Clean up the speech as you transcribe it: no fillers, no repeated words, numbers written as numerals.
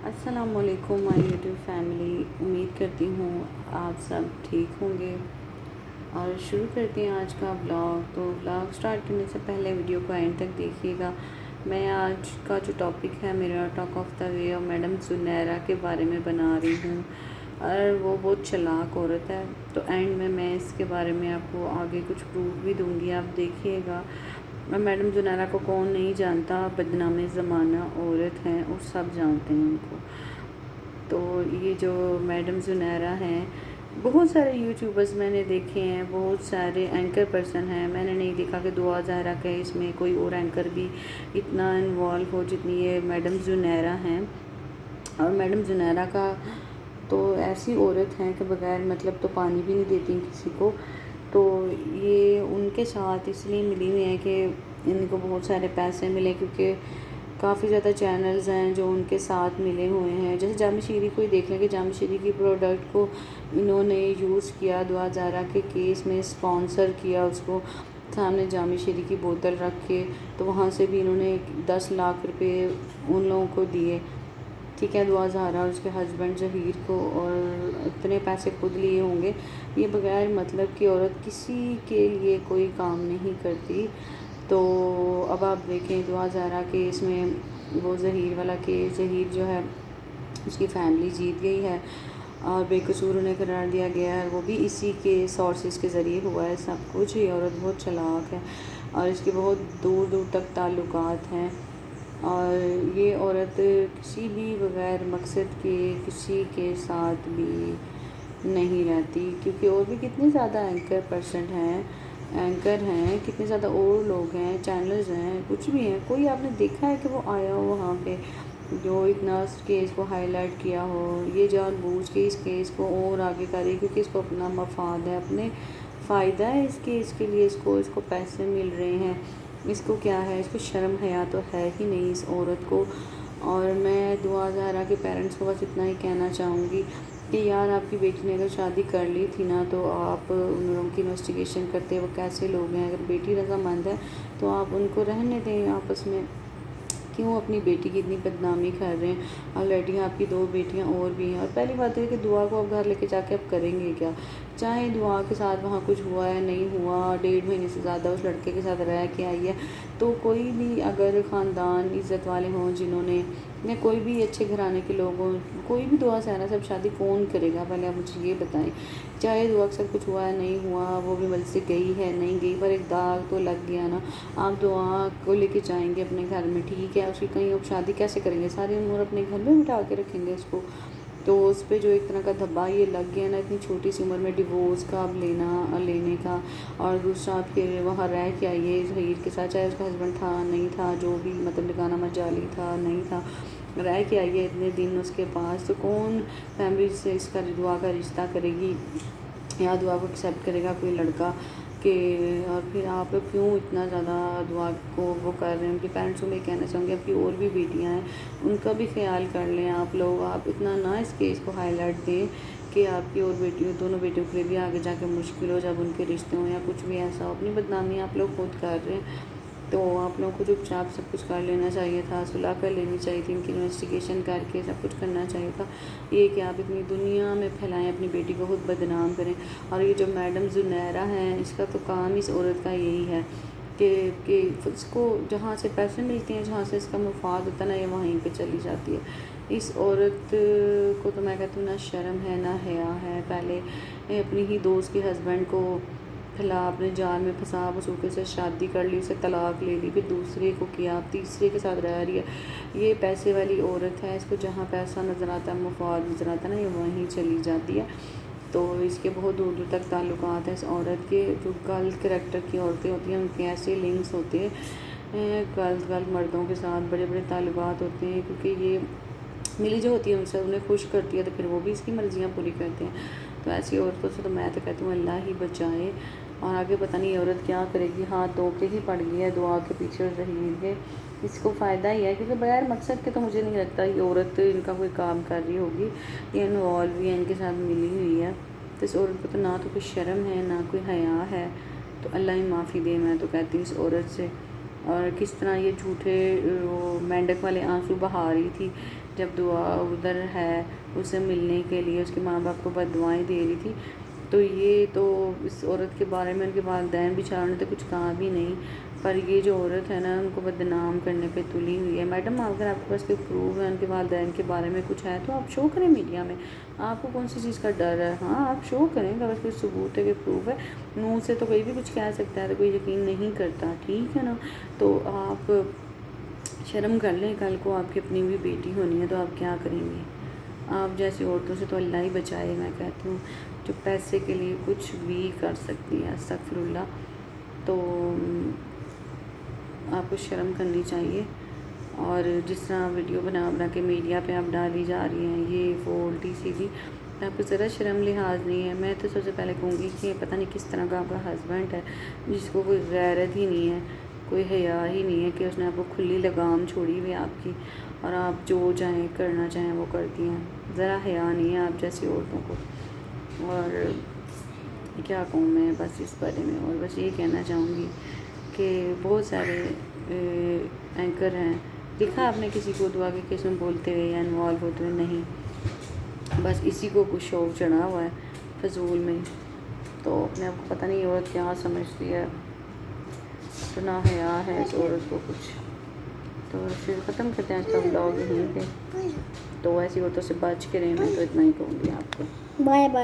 السلام علیکم مائی YouTube family, امید کرتی ہوں آپ سب ٹھیک ہوں گے اور شروع کرتے ہیں آج کا بلاگ۔ تو بلاگ سٹارٹ کرنے سے پہلے ویڈیو کو اینڈ تک دیکھیے گا۔ میں آج کا جو ٹاپک ہے میرا ٹاک آف دا وے اور میڈم زنیرہ کے بارے میں بنا رہی ہوں، اور وہ بہت چلاک عورت ہے۔ تو اینڈ میں اس کے بارے میں آپ کو آگے کچھ پروف بھی دوں گی، آپ دیکھیے گا۔ میڈم زنیرہ کو کون نہیں جانتا، بدنام زمانہ عورت ہیں اور سب جانتے ہیں ان کو۔ تو یہ جو میڈم زنیرہ ہیں، بہت سارے یوٹیوبرز میں نے دیکھے ہیں، بہت سارے اینکر پرسن ہیں، میں نے نہیں دیکھا کہ دعا زہرا کا اس میں کوئی اور اینکر بھی اتنا انوالو ہو جتنی یہ میڈم زنیرہ ہیں۔ اور میڈم زنیرہ کا تو ایسی عورت ہیں کہ بغیر مطلب تو پانی بھی نہیں دیتی کسی کو۔ تو یہ ان کے ساتھ اس لیے ملی ہوئی ہیں کہ ان کو بہت سارے پیسے ملے، کیونکہ کافی زیادہ چینلز ہیں جو ان کے ساتھ ملے ہوئے ہیں۔ جیسے جامع شیری کو ہی دیکھ لیں کہ جامع شیری کی پروڈکٹ کو انہوں نے یوز کیا، دعا زہرا کے کیس میں اسپانسر کیا اس کو، سامنے جامع شیری کی بوتل رکھ کے، تو وہاں سے بھی انہوں نے 10 لاکھ روپے ان لوگوں کو دیے، ٹھیک ہے، دعا زہرا اور اس کے ہسبینڈ ظہیر کو، اور اتنے پیسے خود لیے ہوں گے۔ یہ بغیر مطلب کہ عورت کسی کے لیے کوئی کام نہیں کرتی۔ تو اب آپ دیکھیں دعا زہرا کے اس میں وہ ظہیر والا کیس، ظہیر جو ہے اس کی فیملی جیت گئی ہے اور بے قصور انہیں قرار دیا گیا ہے، وہ بھی اسی کے سورسز کے ذریعے ہوا ہے سب کچھ۔ یہ عورت بہت چلاک ہے اور اس کے بہت دور دور تک تعلقات ہیں، اور یہ عورت کسی بھی بغیر مقصد کے کسی کے ساتھ بھی نہیں رہتی، کیونکہ اور بھی کتنے زیادہ اینکر ہیں، کتنے زیادہ اور لوگ ہیں، چینلز ہیں، کچھ بھی ہیں۔ کوئی آپ نے دیکھا ہے کہ وہ آیا ہو وہاں پہ جو اتنا اس کیس کو ہائی لائٹ کیا ہو؟ یہ جان بوجھ کے اس کیس کو اور آگے کر رہی، کیونکہ اس کو اپنا مفاد ہے، اپنے فائدہ ہے اس کیس کے لیے، اس کو پیسے مل رہے ہیں، اس کو کیا ہے، اس کو شرم حیا تو ہے ہی نہیں اس عورت کو۔ اور میں دعا زہرا کے پیرنٹس کو بس اتنا ہی کہنا چاہوں گی کہ یار آپ کی بیٹی نے اگر شادی کر لی تھی نا، تو آپ ان لوگوں کی انویسٹیگیشن کرتے وہ کیسے لوگ ہیں۔ اگر بیٹی رضامند ہے تو آپ ان کو رہنے دیں آپس میں، کیوں اپنی بیٹی کی اتنی بدنامی کر رہے ہیں؟ آلریڈی آپ کی 2 بیٹیاں اور بھی ہیں، اور پہلی بات ہے کہ دعا کو اب گھر لے کے جا کے اب کریں گے کیا؟ چاہے دعا کے ساتھ وہاں کچھ ہوا ہے نہیں ہوا، 1.5 مہینے سے زیادہ اس لڑکے کے ساتھ رہ کے آئی ہے، تو کوئی بھی اگر خاندان عزت والے ہوں جنہوں نے، یا کوئی بھی اچھے گھرانے کے لوگ ہوں، کوئی بھی دعا زہرا سے اب شادی کون کرے گا؟ پہلے آپ مجھے یہ بتائیں۔ چاہے دعا کے ساتھ کچھ ہوا ہے نہیں ہوا، وہ بھی مل سے گئی ہے نہیں گئی، پر ایک داغ تو لگ گیا نا۔ آپ دعا کو لے کے جائیں گے اپنے گھر میں، ٹھیک ہے، اس کی کہیں اب شادی کیسے کریں گے؟ ساری عمر اپنے گھر میں بٹھا کے رکھیں گے اس کو؟ تو اس پہ جو ایک طرح کا دھبا یہ لگ گیا نا اتنی چھوٹی سی عمر میں، ڈیورس کا اب لینے کا، اور دوسرا پھر وہاں رہ کے آئیے ظہیر کے ساتھ، چاہے اس کا ہسبینڈ تھا نہیں تھا، جو بھی مطلب نکاح نامہ جعلی تھا نہیں تھا، رہ کے آئیے اتنے دن اس کے پاس، تو کون فیملی سے اس کا دعا کا رشتہ کرے گی یا دعا کو ایکسیپٹ کرے گا کوئی لڑکا کہ؟ اور پھر آپ لوگ کیوں اتنا زیادہ دعا کو وہ کر رہے ہیں؟ ان کے پیرنٹس کو میں کہنا چاہوں گی آپ کی اور بھی بیٹیاں ہیں، ان کا بھی خیال کر لیں آپ لوگ، آپ اتنا نہ اس کیس کو ہائی لائٹ دیں کہ آپ کی اور بیٹیوں، دونوں بیٹیوں کے لیے بھی آگے جا کے مشکل ہو جب ان کے رشتے ہوں یا کچھ بھی ایسا ہو۔ اپنی بدنامی آپ لوگ خود کر رہے ہیں، تو آپ لوگوں کو چپ چاپ سب کچھ کر لینا چاہیے تھا، صلح کر لینی چاہیے تھی، ان کی انویسٹیگیشن کر کے سب کچھ کرنا چاہیے تھا۔ یہ کہ آپ اتنی دنیا میں پھیلائیں، اپنی بیٹی کو خود بدنام کریں۔ اور یہ جو میڈم زنیرہ ہیں، اس کا تو کام اس عورت کا یہی ہے کہ اس کو جہاں سے پیسے ملتے ہیں، جہاں سے اس کا مفاد ہوتا ہے نا، یہ وہیں پہ چلی جاتی ہے۔ اس عورت کو تو میں کہتی ہوں نہ شرم ہے نہ حیا ہے۔ پہلے اپنی ہی دوست کے ہسبینڈ کو پھیلا، اپنے جال میں پھنسا، بس اسے سے شادی کر لی، اسے طلاق لے لی، پھر دوسرے کو کیا، تیسرے کے ساتھ رہ رہی ہے۔ یہ پیسے والی عورت ہے، اس کو جہاں پیسہ نظر آتا ہے، مفاد نظر آتا ہے نا، یہ وہیں چلی جاتی ہے۔ تو اس کے بہت دور دور تک تعلقات ہیں اس عورت کے۔ جو غلط کریکٹر کی عورتیں ہوتی ہیں ان کے ایسے لنکس ہوتے ہیں غلط مردوں کے ساتھ، بڑے بڑے تعلقات ہوتے ہیں، کیونکہ یہ ملی جو ہوتی ہے ان سے انہیں خوش کرتی ہے، تو پھر وہ بھی اس کی مرضیاں پوری کرتے ہیں۔ تو ایسی عورتوں سے تو میں تو کہتی ہوں اللہ ہی بچائے، اور آگے پتہ نہیں یہ عورت کیا کرے گی۔ ہاتھ دھو کے ہی پڑ گئی ہے دعا کے پیچھے اور ظہیر کے، اس کو فائدہ ہی ہے، کیونکہ بغیر مقصد کے تو مجھے نہیں لگتا یہ عورت ان کا کوئی کام کر رہی ہوگی، یہ انوالو بھی ہے، ان کے ساتھ ملی ہوئی ہے۔ تو اس عورت کو تو نہ تو کوئی شرم ہے نہ کوئی حیا ہے، تو اللہ ہی معافی دے میں تو کہتی ہوں اس عورت سے۔ اور کس طرح یہ جھوٹے وہ مینڈک والے آنسو بہا رہی تھی جب دعا ادھر ہے اسے ملنے کے لیے اس کے ماں باپ کو بد دعائیں دے رہی تھی. تو یہ تو اس عورت کے بارے میں ان کے والدین بیچاروں نے تو کچھ کہا بھی نہیں, پر یہ جو عورت ہے نا ان کو بدنام کرنے پہ تلی ہوئی ہے. میڈم اگر آپ کے پاس کوئی پروف ہے ان کے والدین کے بارے میں کچھ ہے تو آپ شو کریں میڈیا میں, آپ کو کون سی چیز کا ڈر ہے؟ ہاں آپ شو کریں, اگر کوئی ثبوت ہے کہ پروف ہے. منہ سے تو کوئی بھی کچھ کہہ سکتا ہے, تو کوئی یقین نہیں کرتا, ٹھیک ہے نا. تو آپ شرم کر لیں, کل کو آپ کی اپنی بھی بیٹی ہونی ہے تو آپ کیا کریں گے؟ آپ جیسی عورتوں سے تو اللہ ہی بچائے, میں کہتی ہوں, جو پیسے کے لیے کچھ بھی کر سکتی ہے. استغفر اللہ. تو آپ کو شرم کرنی چاہیے. اور جس طرح ویڈیو بنا کے میڈیا پہ آپ ڈالی جا رہی ہیں یہ وہ الٹی سیدھی, آپ کو ذرا شرم لحاظ نہیں ہے. میں تو سب سے پہلے کہوں گی کہ پتہ نہیں کس طرح کا آپ کا ہسبینڈ ہے جس کو کوئی غیرت ہی نہیں ہے, کوئی حیا ہی نہیں ہے, کہ اس نے آپ کو کھلی لگام چھوڑی ہوئی آپ کی اور آپ جو چاہیں کرنا چاہیں وہ کرتی ہیں. ذرا حیا نہیں ہے آپ جیسی عورتوں کو. اور کیا کہوں میں بس اس بارے میں, اور بس یہ کہنا چاہوں گی کہ بہت سارے اینکر ہیں, دیکھا آپ نے کسی کو دعا کے کیس میں بولتے ہوئے یا انوالو ہوتے ہوئے؟ نہیں, بس اسی کو کچھ شوق چڑھا ہوا ہے فضول میں. تو اپنے آپ کو پتہ نہیں عورت کیا سمجھتی ہے, اتنا حیا ہے اس عورت کو کچھ. تو پھر ختم کرتے ہیں آج کا ولاگ یہیں پہ. تو ایسی عورتوں سے بچ کے رہیں, میں تو اتنا ہی کہوں گی آپ کو. Bye bye.